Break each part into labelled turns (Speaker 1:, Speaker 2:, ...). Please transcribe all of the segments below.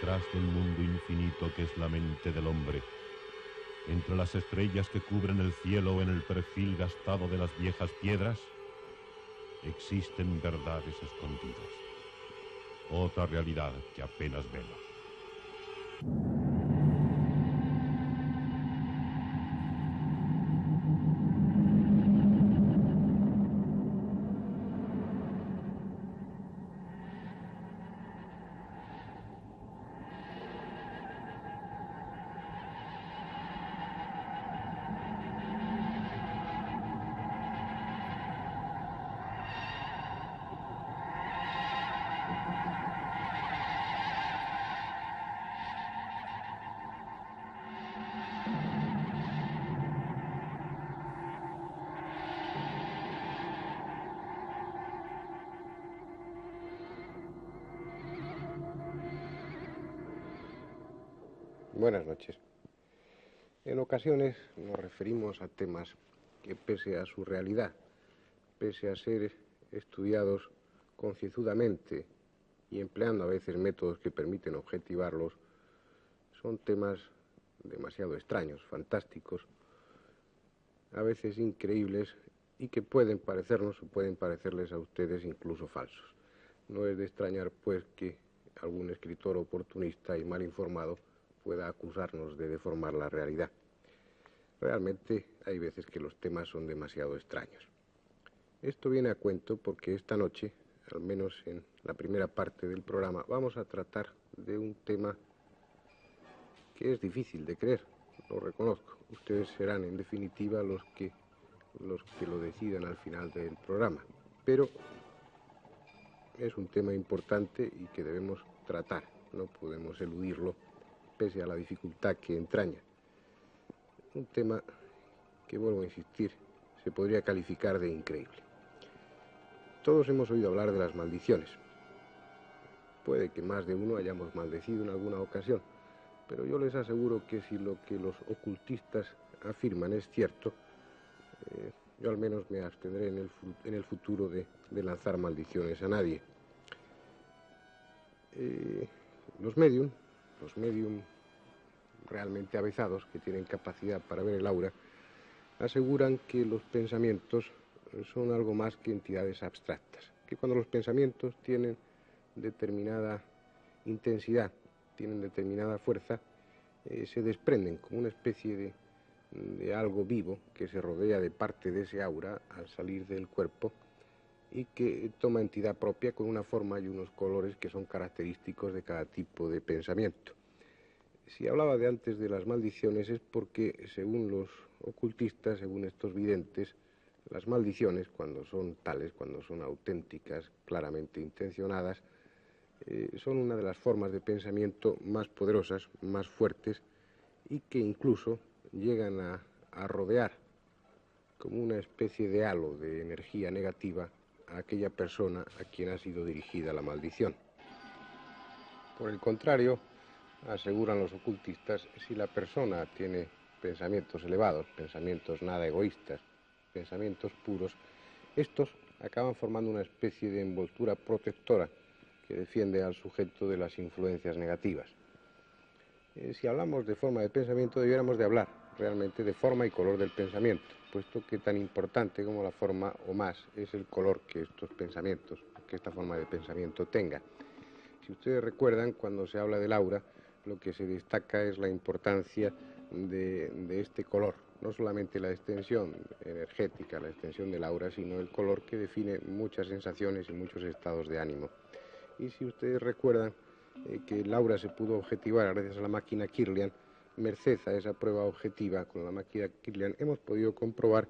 Speaker 1: detrás del mundo infinito que es la mente del hombre, entre las estrellas que cubren el cielo o en el perfil gastado de las viejas piedras, existen verdades escondidas, otra realidad que apenas vemos.
Speaker 2: Buenas noches. En ocasiones nos referimos a temas que, pese a su realidad, pese a ser estudiados concienzudamente y empleando a veces métodos que permiten objetivarlos, son temas demasiado extraños, fantásticos, a veces increíbles y que pueden parecernos o pueden parecerles a ustedes incluso falsos. No es de extrañar, pues, que algún escritor oportunista y mal informado pueda acusarnos de deformar la realidad. Realmente hay veces que los temas son demasiado extraños. Esto viene a cuento porque esta noche, al menos en la primera parte del programa, vamos a tratar de un tema que es difícil de creer, lo reconozco. Ustedes serán, en definitiva, los que lo decidan al final del programa. Pero es un tema importante y que debemos tratar, no podemos eludirlo, pese a la dificultad que entraña. Un tema que, vuelvo a insistir, se podría calificar de increíble. Todos hemos oído hablar de las maldiciones. Puede que más de uno hayamos maldecido en alguna ocasión, pero yo les aseguro que si lo que los ocultistas afirman es cierto, yo al menos me abstendré en el futuro de lanzar maldiciones a nadie. Los medium realmente avezados, que tienen capacidad para ver el aura, aseguran que los pensamientos son algo más que entidades abstractas, que cuando los pensamientos tienen determinada intensidad, tienen determinada fuerza, se desprenden como una especie de algo vivo que se rodea de parte de ese aura al salir del cuerpo y que toma entidad propia con una forma y unos colores que son característicos de cada tipo de pensamiento. Si hablaba de antes de las maldiciones es porque, según los ocultistas, según estos videntes, las maldiciones, cuando son tales, cuando son auténticas, claramente intencionadas, son una de las formas de pensamiento más poderosas, más fuertes y que incluso llegan a rodear como una especie de halo de energía negativa a aquella persona a quien ha sido dirigida la maldición. Por el contrario, aseguran los ocultistas, si la persona tiene pensamientos elevados, pensamientos nada egoístas, pensamientos puros, estos acaban formando una especie de envoltura protectora que defiende al sujeto de las influencias negativas. Si hablamos de forma de pensamiento, debiéramos de hablar realmente de forma y color del pensamiento, puesto que tan importante como la forma o más es el color que estos pensamientos, que esta forma de pensamiento tenga. Si ustedes recuerdan, cuando se habla del aura, lo que se destaca es la importancia de este color, no solamente la extensión energética, la extensión del aura, sino el color que define muchas sensaciones y muchos estados de ánimo. Y si ustedes recuerdan que el aura se pudo objetivar gracias a la máquina Kirlian, merced a esa prueba objetiva con la máquina Kirlian, hemos podido comprobar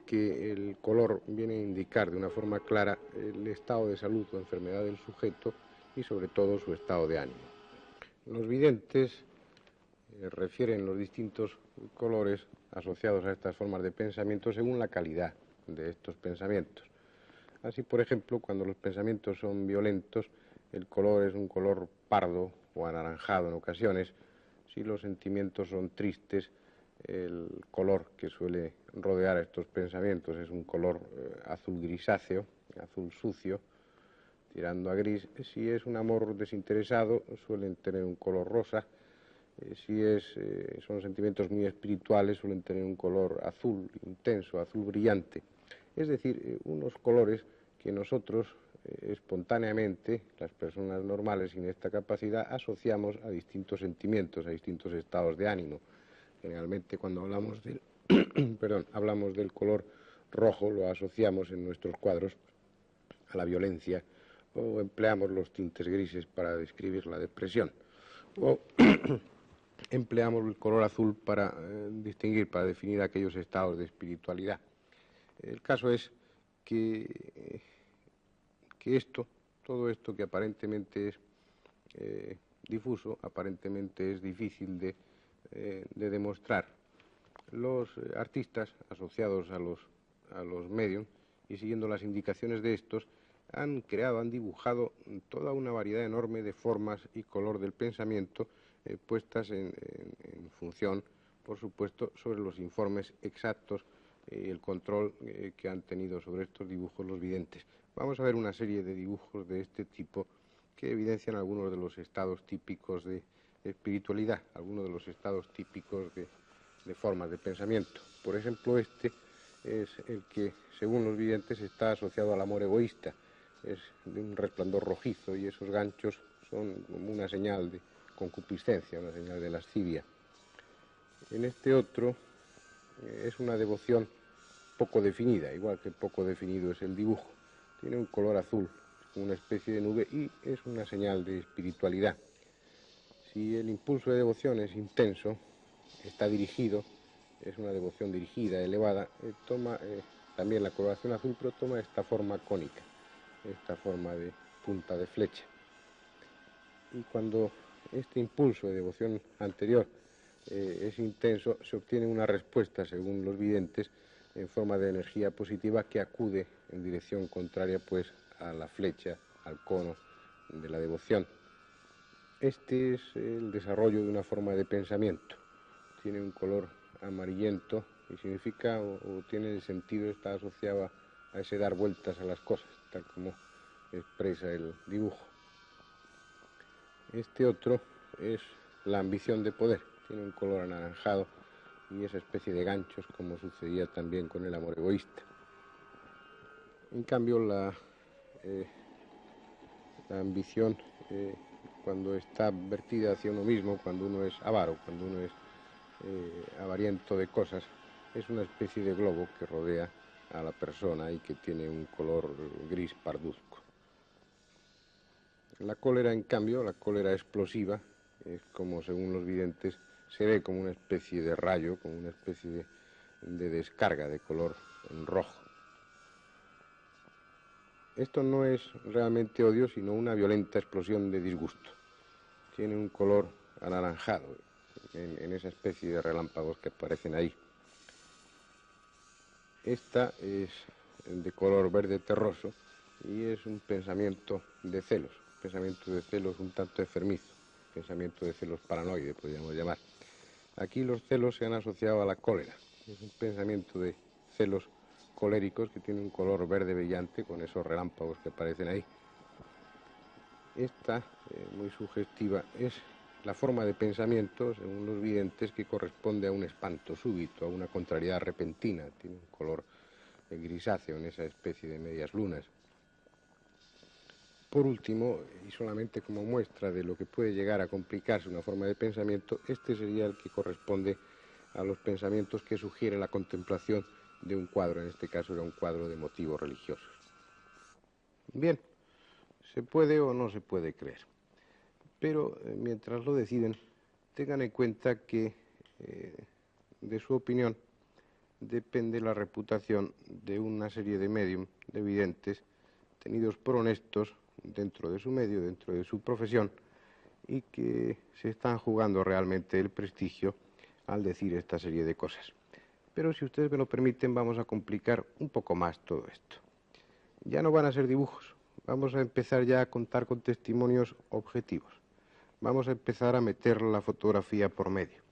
Speaker 2: que el color viene a indicar de una forma clara el estado de salud o enfermedad del sujeto y sobre todo su estado de ánimo. Los videntes refieren los distintos colores asociados a estas formas de pensamiento según la calidad de estos pensamientos. Así, por ejemplo, cuando los pensamientos son violentos, el color es un color pardo o anaranjado en ocasiones. Si los sentimientos son tristes, el color que suele rodear estos pensamientos es un color azul grisáceo, azul sucio. tirando a gris. Si es un amor desinteresado, suelen tener un color rosa. Si son sentimientos muy espirituales, suelen tener un color azul intenso, azul brillante. Es decir, unos colores que nosotros espontáneamente, las personas normales sin esta capacidad, asociamos a distintos sentimientos, a distintos estados de ánimo. Generalmente cuando hablamos del, hablamos del color rojo, lo asociamos en nuestros cuadros a la violencia, o empleamos los tintes grises para describir la depresión, o empleamos el color azul para distinguir, para definir aquellos estados de espiritualidad. El caso es que todo esto que aparentemente es difuso, aparentemente es difícil de demostrar. Los artistas asociados a los medios y siguiendo las indicaciones de estos han dibujado toda una variedad enorme de formas y color del pensamiento puestas en función, por supuesto, sobre los informes exactos y el control que han tenido sobre estos dibujos los videntes. Vamos a ver una serie de dibujos de este tipo que evidencian algunos de los estados típicos de espiritualidad, algunos de los estados típicos de formas de pensamiento. Por ejemplo, este es el que, según los videntes, está asociado al amor egoísta. Es de un resplandor rojizo y esos ganchos son como una señal de concupiscencia, una señal de lascivia. En este otro es una devoción poco definida, igual que poco definido es el dibujo. Tiene un color azul, una especie de nube, y es una señal de espiritualidad. Si el impulso de devoción es intenso, está dirigido, es una devoción dirigida, elevada, toma también la coloración azul, pero toma esta forma cónica, esta forma de punta de flecha. Y cuando este impulso de devoción anterior es intenso, se obtiene una respuesta, según los videntes, en forma de energía positiva que acude en dirección contraria, pues, a la flecha, al cono de la devoción. Este es el desarrollo de una forma de pensamiento. Tiene un color amarillento y significa, o tiene el sentido, está asociado a ese dar vueltas a las cosas, tal como expresa el dibujo. Este otro es la ambición de poder. Tiene un color anaranjado y esa especie de ganchos, como sucedía también con el amor egoísta. En cambio, la ambición, cuando está vertida hacia uno mismo, cuando uno es avaro, cuando uno es avariento de cosas, es una especie de globo que rodea a la persona y que tiene un color gris parduzco. La cólera, en cambio, la cólera explosiva, es como, según los videntes, se ve como una especie de rayo, como una especie de descarga de color rojo. Esto no es realmente odio, sino una violenta explosión de disgusto. Tiene un color anaranjado en esa especie de relámpagos que aparecen ahí. Esta es de color verde terroso y es un pensamiento de celos un tanto enfermizo, pensamiento de celos paranoide, podríamos llamar. Aquí los celos se han asociado a la cólera. Es un pensamiento de celos coléricos que tiene un color verde brillante con esos relámpagos que aparecen ahí. Esta, muy sugestiva, es la forma de pensamiento, según los videntes, que corresponde a un espanto súbito, a una contrariedad repentina. Tiene un color grisáceo en esa especie de medias lunas. Por último, y solamente como muestra de lo que puede llegar a complicarse una forma de pensamiento, este sería el que corresponde a los pensamientos que sugiere la contemplación de un cuadro. En este caso era un cuadro de motivos religiosos. Bien, se puede o no se puede creer, pero mientras lo deciden, tengan en cuenta que de su opinión depende la reputación de una serie de médium, de videntes, tenidos por honestos dentro de su medio, dentro de su profesión, y que se están jugando realmente el prestigio al decir esta serie de cosas. Pero si ustedes me lo permiten, vamos a complicar un poco más todo esto. Ya no van a ser dibujos, vamos a empezar ya a contar con testimonios objetivos. Vamos a empezar a meter la fotografía por medio.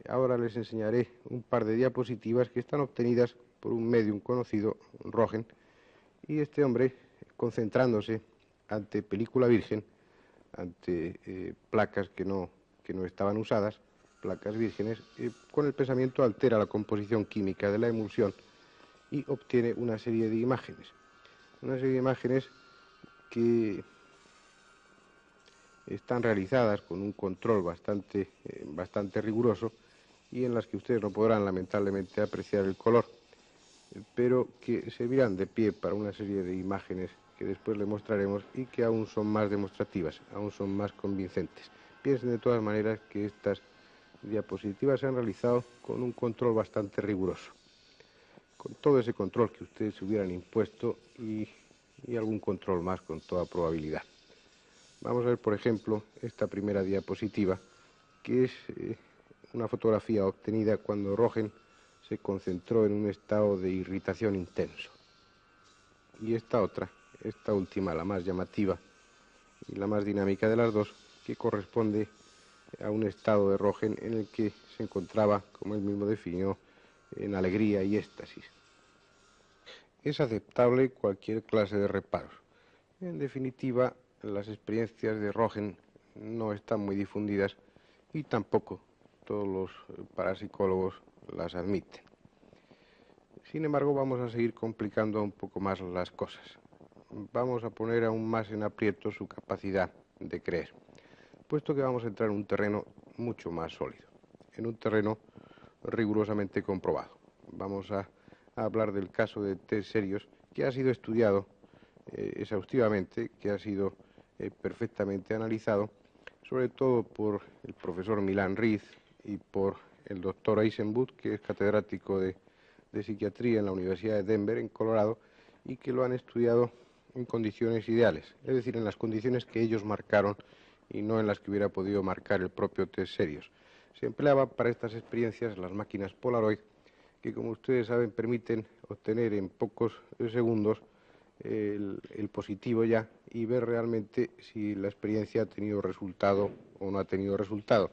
Speaker 2: Ahora les enseñaré un par de diapositivas que están obtenidas por un medium conocido, Rogen, y este hombre, concentrándose ante película virgen, ante placas que no estaban usadas, placas vírgenes, con el pensamiento altera la composición química de la emulsión y obtiene una serie de imágenes. Una serie de imágenes que están realizadas con un control bastante riguroso y en las que ustedes no podrán lamentablemente apreciar el color, pero que servirán de pie para una serie de imágenes que después le mostraremos y que aún son más demostrativas, aún son más convincentes. Piensen de todas maneras que estas diapositivas se han realizado con un control bastante riguroso, con todo ese control que ustedes se hubieran impuesto y algún control más con toda probabilidad. Vamos a ver, por ejemplo, esta primera diapositiva, que es una fotografía obtenida cuando Röntgen se concentró en un estado de irritación intenso. Y esta otra, esta última, la más llamativa y la más dinámica de las dos, que corresponde a un estado de Röntgen en el que se encontraba, como él mismo definió, en alegría y éxtasis. Es aceptable cualquier clase de reparos. En definitiva, las experiencias de Röntgen no están muy difundidas y tampoco todos los parapsicólogos las admiten. Sin embargo, vamos a seguir complicando un poco más las cosas. Vamos a poner aún más en aprieto su capacidad de creer, puesto que vamos a entrar en un terreno mucho más sólido, en un terreno rigurosamente comprobado. Vamos a hablar del caso de test serios que ha sido estudiado exhaustivamente, que ha sido perfectamente analizado, sobre todo por el profesor Milan Riz y por el doctor Eisenbud, que es catedrático de psiquiatría en la Universidad de Denver, en Colorado, y que lo han estudiado en condiciones ideales, es decir, en las condiciones que ellos marcaron y no en las que hubiera podido marcar el propio test serios. Se empleaba para estas experiencias las máquinas Polaroid, que como ustedes saben permiten obtener en pocos segundos el positivo ya y ver realmente si la experiencia ha tenido resultado o no ha tenido resultado.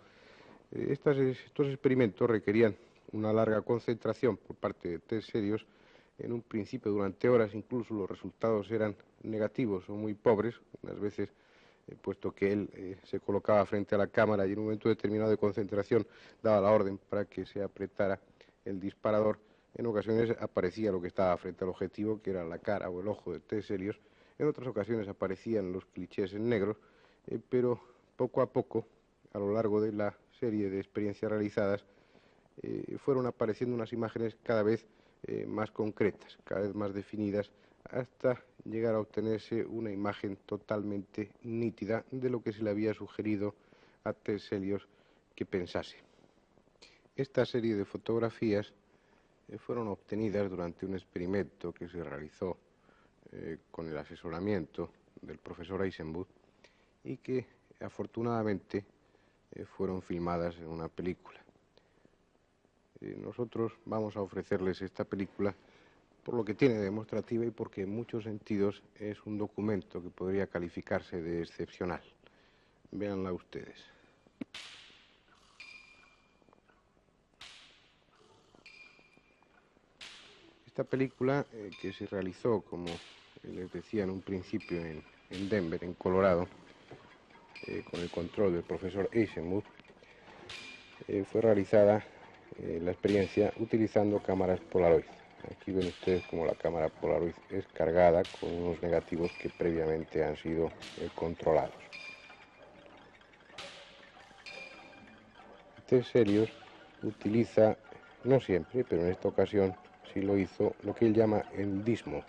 Speaker 2: Estos experimentos requerían una larga concentración por parte de test serios, en un principio durante horas, incluso los resultados eran negativos o muy pobres, unas veces puesto que él se colocaba frente a la cámara y en un momento determinado de concentración daba la orden para que se apretara el disparador. En ocasiones aparecía lo que estaba frente al objetivo, que era la cara o el ojo de test serios. En otras ocasiones aparecían los clichés en negro, pero poco a poco, a lo largo de la serie de experiencias realizadas, fueron apareciendo unas imágenes cada vez más concretas, cada vez más definidas, hasta llegar a obtenerse una imagen totalmente nítida de lo que se le había sugerido a test serios que pensase. Esta serie de fotografías fueron obtenidas durante un experimento que se realizó con el asesoramiento del profesor Eisenbud y que afortunadamente fueron filmadas en una película. Nosotros vamos a ofrecerles esta película por lo que tiene de demostrativa y porque en muchos sentidos es un documento que podría calificarse de excepcional. Véanla ustedes. Esta película, que se realizó, como les decía en un principio, en Denver, en Colorado, con el control del profesor Eisenbud, fue realizada la experiencia utilizando cámaras Polaroid. Aquí ven ustedes como la cámara Polaroid es cargada con unos negativos que previamente han sido controlados. Test serios utiliza, no siempre, pero en esta ocasión sí lo hizo, lo que él llama el dismo.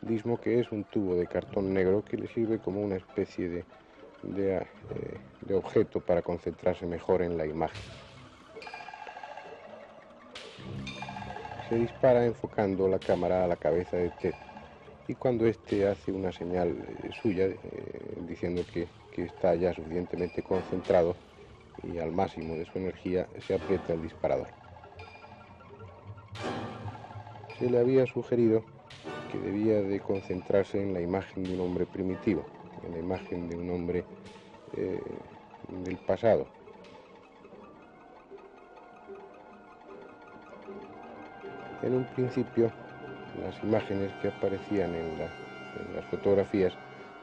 Speaker 2: Dismo, que es un tubo de cartón negro que le sirve como una especie de objeto para concentrarse mejor en la imagen. Se dispara enfocando la cámara a la cabeza de Ted y cuando éste hace una señal suya diciendo que está ya suficientemente concentrado y al máximo de su energía, se aprieta el disparador. Se le había sugerido que debía de concentrarse en la imagen de un hombre primitivo, en la imagen de un hombre del pasado. En un principio, las imágenes que aparecían en las fotografías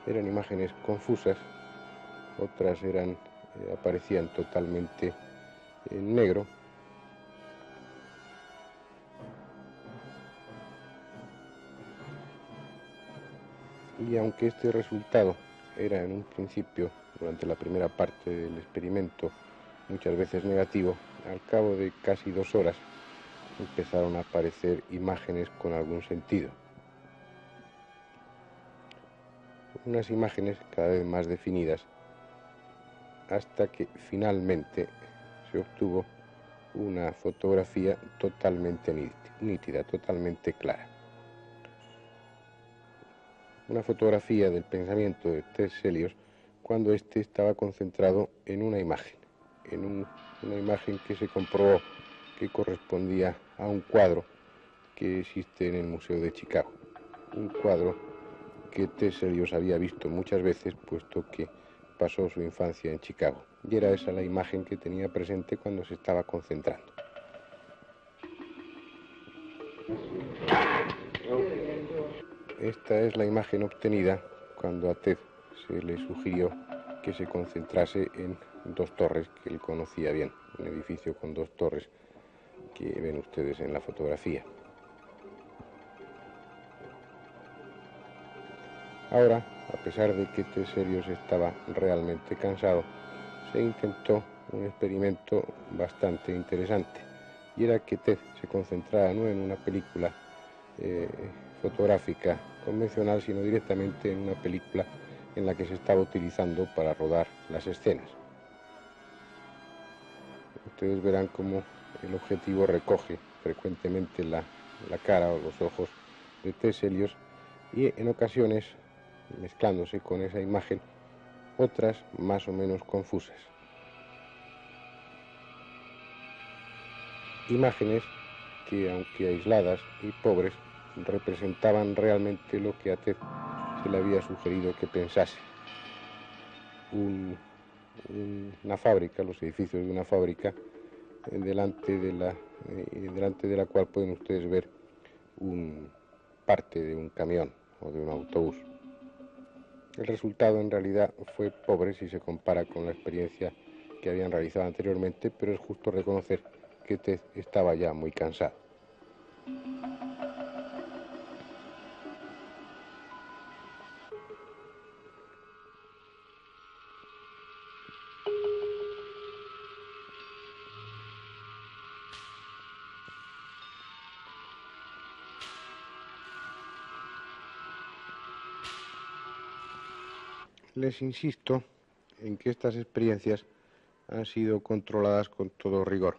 Speaker 2: eran imágenes confusas, otras aparecían totalmente en negro. Y aunque este resultado era en un principio, durante la primera parte del experimento, muchas veces negativo, al cabo de casi 2 horas empezaron a aparecer imágenes con algún sentido. Unas imágenes cada vez más definidas, hasta que finalmente se obtuvo una fotografía totalmente nítida, totalmente clara. Una fotografía del pensamiento de Terselius cuando éste estaba concentrado en una imagen, una imagen que se comprobó que correspondía a un cuadro que existe en el Museo de Chicago, un cuadro que Terselius había visto muchas veces, puesto que pasó su infancia en Chicago, y era esa la imagen que tenía presente cuando se estaba concentrando. Esta es la imagen obtenida cuando a Ted se le sugirió que se concentrase en 2 torres que él conocía bien, un edificio con 2 torres que ven ustedes en la fotografía. Ahora, a pesar de que Terselius estaba realmente cansado, se intentó un experimento bastante interesante, y era que Ted se concentrara no en una película fotográfica convencional, sino directamente en una película en la que se estaba utilizando para rodar las escenas. Ustedes verán cómo el objetivo recoge frecuentemente la cara o los ojos de Terselius, y en ocasiones, mezclándose con esa imagen, otras más o menos confusas. Imágenes que, aunque aisladas y pobres, representaban realmente lo que a Ted se le había sugerido que pensase. Una fábrica, los edificios de una fábrica, delante de la cual pueden ustedes ver parte de un camión o de un autobús. El resultado en realidad fue pobre si se compara con la experiencia que habían realizado anteriormente, pero es justo reconocer que Ted estaba ya muy cansado. Les insisto en que estas experiencias han sido controladas con todo rigor.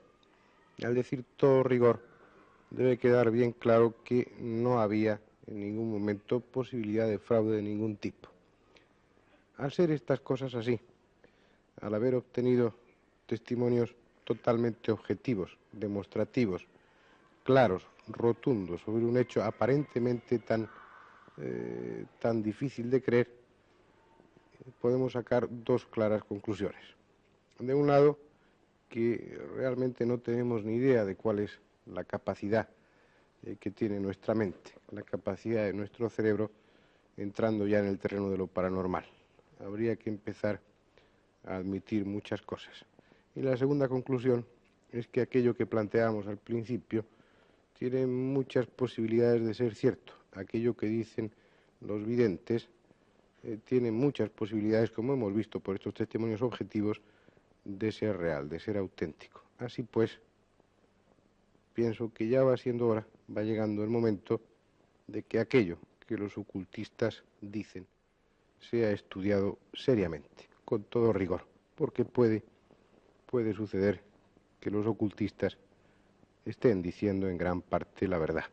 Speaker 2: Al decir todo rigor, debe quedar bien claro que no había en ningún momento posibilidad de fraude de ningún tipo. Al ser estas cosas así, al haber obtenido testimonios totalmente objetivos, demostrativos, claros, rotundos, sobre un hecho aparentemente tan difícil de creer, podemos sacar 2 claras conclusiones. De un lado, que realmente no tenemos ni idea de cuál es la capacidad que tiene nuestra mente, la capacidad de nuestro cerebro entrando ya en el terreno de lo paranormal. Habría que empezar a admitir muchas cosas. Y la segunda conclusión es que aquello que planteamos al principio tiene muchas posibilidades de ser cierto. Aquello que dicen los videntes tiene muchas posibilidades, como hemos visto por estos testimonios objetivos, de ser real, de ser auténtico. Así pues, pienso que ya va siendo hora, va llegando el momento de que aquello que los ocultistas dicen sea estudiado seriamente, con todo rigor, porque puede suceder que los ocultistas estén diciendo en gran parte la verdad.